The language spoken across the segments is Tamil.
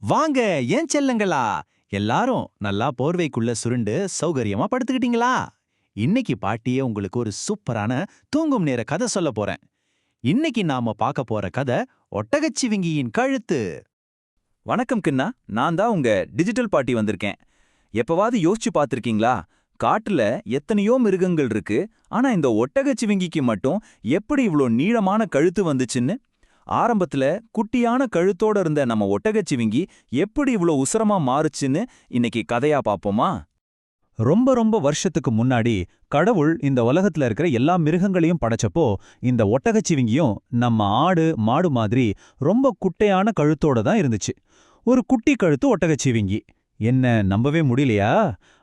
வாங்க ஏன் செல்லங்களா, எல்லாரும் நல்லா போர்வைக்குள்ள சுருண்டு சௌகரியமா படுத்துக்கிட்டீங்களா? இன்னைக்கு பாட்டியே உங்களுக்கு ஒரு சூப்பரான தூங்கும் நேர கதை சொல்ல போறேன். இன்னைக்கு நாம பார்க்க போற கதை ஒட்டகச்சிவிங்கியின் கழுத்து. வணக்கம் கின்னா, நான் தான் உங்க டிஜிட்டல் பாட்டி வந்திருக்கேன். எப்பவாவது யோசிச்சு பார்த்திருக்கீங்களா? காட்டுல எத்தனையோ மிருகங்கள் இருக்கு, ஆனா இந்த ஒட்டகச்சிவிங்கிக்கு மட்டும் எப்படி இவ்ளோ நீளமான கழுத்து வந்துச்சுன்னு? ஆரம்பத்துல குட்டியான கழுத்தோட இருந்த நம்ம ஒட்டகச்சிவிங்கி எப்படி இவ்ளோ உசரமா மாறுச்சுன்னு இன்னைக்கு கதையா பாப்போமா? ரொம்ப ரொம்ப வருஷத்துக்கு முன்னாடி கடவுள் இந்த உலகத்துல இருக்கிற எல்லா மிருகங்களையும் படைச்சப்போ இந்த ஒட்டகச்சிவிங்கியும் நம்ம ஆடு மாடு மாதிரி ரொம்ப குட்டையான கழுத்தோட தான் இருந்துச்சு. ஒரு குட்டி கழுத்து ஒட்டகச்சிவிங்கி. என்ன நம்பவே முடியலையா?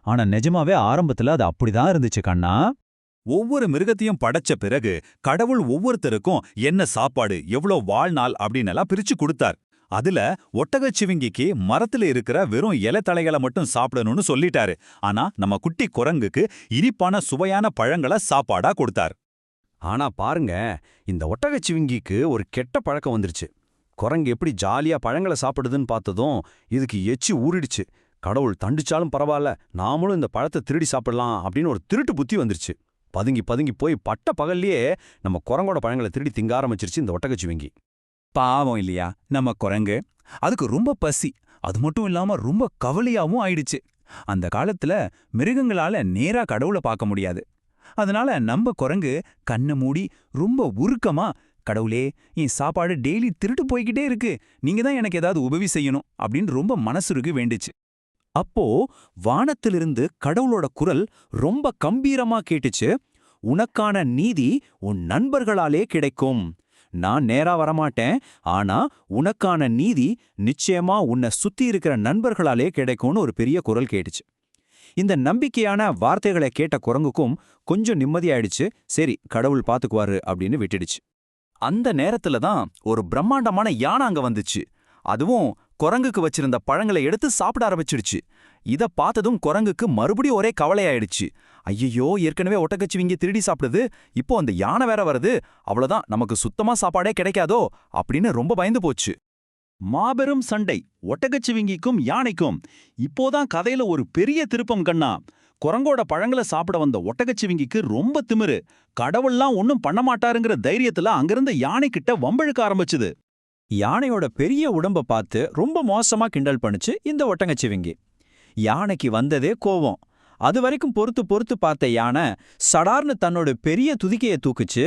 ஆனா நிஜமாவே ஆரம்பத்துல அது அப்படிதான் இருந்துச்சு கண்ணா. ஒவ்வொரு மிருகத்தையும் படைச்ச பிறகு கடவுள் ஒவ்வொருத்தருக்கும் என்ன சாப்பாடு, எவ்வளோ வாழ்நாள் அப்படின்னெல்லாம் பிரிச்சு கொடுத்தார். அதுல ஒட்டகச்சிவிங்கிக்கு மரத்துல இருக்கிற வெறும் இலை தழைகளை மட்டும் சாப்பிடணும்னு சொல்லிட்டாரு. ஆனா நம்ம குட்டி குரங்குக்கு இனிப்பான சுவையான பழங்களை சாப்பாடா கொடுத்தார். ஆனா பாருங்க, இந்த ஒட்டகச்சிவிங்கிக்கு ஒரு கெட்ட பழக்கம் வந்துருச்சு. குரங்கு எப்படி ஜாலியா பழங்களை சாப்பிடுதுன்னு பார்த்ததும் இதுக்கு எச்சி ஊறிடுச்சு. கடவுள் தண்டிச்சாலும் பரவாயில்ல, நாமளும் இந்த பழத்தை திருடி சாப்பிடலாம் அப்படின்னு ஒரு திருட்டு புத்தி வந்துருச்சு. பதுங்கி பதுங்கி போய் பட்ட பகல்லையே நம்ம குரங்கோட பழங்களை திருடி திங்க ஆரம்பிச்சிருச்சு இந்த ஒட்டகச்சிவிங்கி. பாவம் இல்லையா நம்ம குரங்கு? அதுக்கு ரொம்ப பசி, அது மட்டும் இல்லாம ரொம்ப கவலையாவும் ஆயிடுச்சு. அந்த காலத்துல மிருகங்களால நேரா கடவுளை பார்க்க முடியாது. அதனால நம்ம குரங்கு கண்ணை மூடி ரொம்ப உருக்கமா, கடவுளே என் சாப்பாடு டெய்லி திருட்டு போய்கிட்டே இருக்கு, நீங்க தான் எனக்கு ஏதாவது உதவி செய்யணும் அப்படின்னு ரொம்ப மனசுருக்கு வேண்டுச்சு. அப்போ வானத்திலிருந்து கடவுளோட குரல் ரொம்ப கம்பீரமா கேட்டுச்சு. உனக்கான நீதி உன் நண்பர்களாலே கிடைக்கும். நான் நேரா வரமாட்டேன், ஆனா உனக்கான நீதி நிச்சயமா உன்னை சுத்தி இருக்கிற நண்பர்களாலே கிடைக்கும்னு ஒரு பெரிய குரல் கேட்டுச்சு. இந்த நம்பிக்கையான வார்த்தைகளை கேட்ட குரங்குக்கும் கொஞ்சம் நிம்மதியாயிடுச்சு. சரி, கடவுள் பாத்துக்குவாரு அப்படின்னு விட்டுடுச்சு. அந்த நேரத்துல தான் ஒரு பிரம்மாண்டமான யானை அங்க வந்துச்சு. அதுவும் குரங்குக்கு வச்சிருந்த பழங்களை எடுத்து சாப்பிட ஆரம்பிச்சிடுச்சு. இத பார்த்ததும் குரங்குக்கு மறுபடியும் ஒரே கவலையாயிடுச்சு. ஐயோ, ஏற்கனவே ஒட்டகச்சிவிங்கி திருடி சாப்பிடுது, இப்போ அந்த யானை வேற வருது, அவ்வளவுதான், நமக்கு சுத்தமா சாப்பாடே கிடைக்காதோ அப்படின்னு ரொம்ப பயந்து போச்சு. மாபெரும் சண்டை ஒட்டகச்சிவிங்கிக்கும் யானைக்கும். இப்போதான் கதையில ஒரு பெரிய திருப்பம் கண்ணா. குரங்கோட பழங்களை சாப்பிட வந்த ஒட்டகச்சிவிங்கிக்கு ரொம்ப திமிரு. கடவுள்லாம் ஒன்னும் பண்ண மாட்டாருங்கிற தைரியத்துல அங்கிருந்த யானை கிட்ட வம்பிழுக்க ஆரம்பிச்சுது. யானையோட பெரிய உடம்ப பார்த்து ரொம்ப மோசமா கிண்டல் பண்ணுச்சு இந்த ஒட்டகச்சிவிங்கி. யானைக்கு வந்ததே கோவம். அது வரைக்கும் பொறுத்து பொறுத்து பார்த்த யானை சடார்னு தன்னோட பெரிய துதிக்கையை தூக்குச்சு.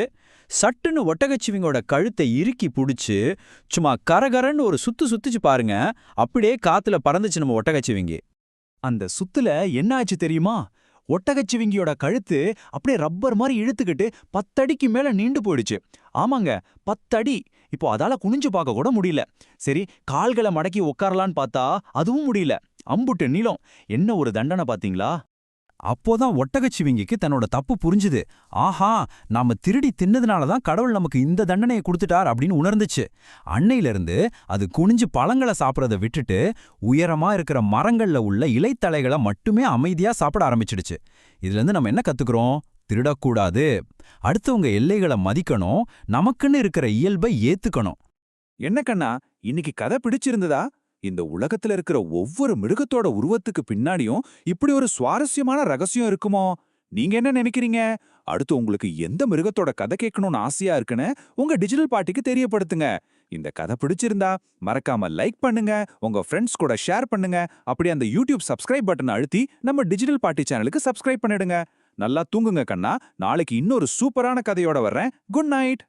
சட்டுன்னு ஒட்டகச்சிவிங்கோட கழுத்தை இறுக்கி புடிச்சு சும்மா கரகரன்னு ஒரு சுத்து சுத்துச்சு பாருங்க. அப்படியே காத்துல பறந்துச்சு நம்ம ஒட்டகச்சிவிங்கி. அந்த சுத்துல என்ன ஆச்சு தெரியுமா? ஒட்டகச்சிவிங்கியோட கழுத்து அப்படியே ரப்பர் மாதிரி இழுத்துக்கிட்டு 10 அடிக்கு மேல நீண்டு போயிடுச்சு. ஆமாங்க, 10 அடி. இப்போ அதால குனிஞ்சு பார்க்க கூட முடியல. சரி, கால்களை மடக்கி உட்காரலான்னு பார்த்தா அதுவும் முடியல. அம்புட்டு நீளம். என்ன ஒரு தண்டனை பாத்தீங்களா? அப்போதான் ஒட்டகச்சிவிங்கிக்கு தன்னோட தப்பு புரிஞ்சுது. ஆஹா, நாம திருடி தின்னதுனால தான் கடவுள் நமக்கு இந்த தண்டனையை கொடுத்துட்டார் அப்படின்னு உணர்ந்துச்சு. அன்னையிலிருந்து அது குனிஞ்சு பழங்களை சாப்பிட்றத விட்டுட்டு உயரமா இருக்கிற மரங்கள்ல உள்ள இலைத்தலைகளை மட்டுமே அமைதியா சாப்பிட ஆரம்பிச்சிடுச்சு. இதுல இருந்து நம்ம என்ன கத்துக்கிறோம்? திருடக்கூடாது, அடுத்தவங்க எல்லைகளை மதிக்கணும், நமக்குன்னு இருக்கிற இயல்பை ஏத்துக்கணும். என்ன கண்ணா, இன்னைக்கு கதை பிடிச்சிருந்ததா? இந்த உலகத்துல இருக்கிற ஒவ்வொரு மிருகத்தோட உருவத்துக்கு பின்னாடியும் இப்படி ஒரு சுவாரஸ்யமான ரகசியம் இருக்குமோ? நீங்க என்ன நினைக்கிறீங்க? அடுத்து உங்களுக்கு எந்த மிருகத்தோட கதை கேட்கணும்னு ஆசையா இருக்குன்னு உங்க டிஜிட்டல் பாட்டிக்கு தெரியப்படுத்துங்க. இந்த கதை பிடிச்சிருந்தா மறக்காம லைக் பண்ணுங்க, உங்க ஃப்ரெண்ட்ஸ் கூட ஷேர் பண்ணுங்க. அப்படி அந்த யூடியூப் சப்ஸ்கிரைப் பட்டனை அழுத்தி நம்ம டிஜிட்டல் பாட்டி சேனலுக்கு சப்ஸ்கிரைப் பண்ணிடுங்க. நல்லா தூங்குங்க கண்ணா. நாளைக்கு இன்னொரு சூப்பரான கதையோட வர்றேன். Good night.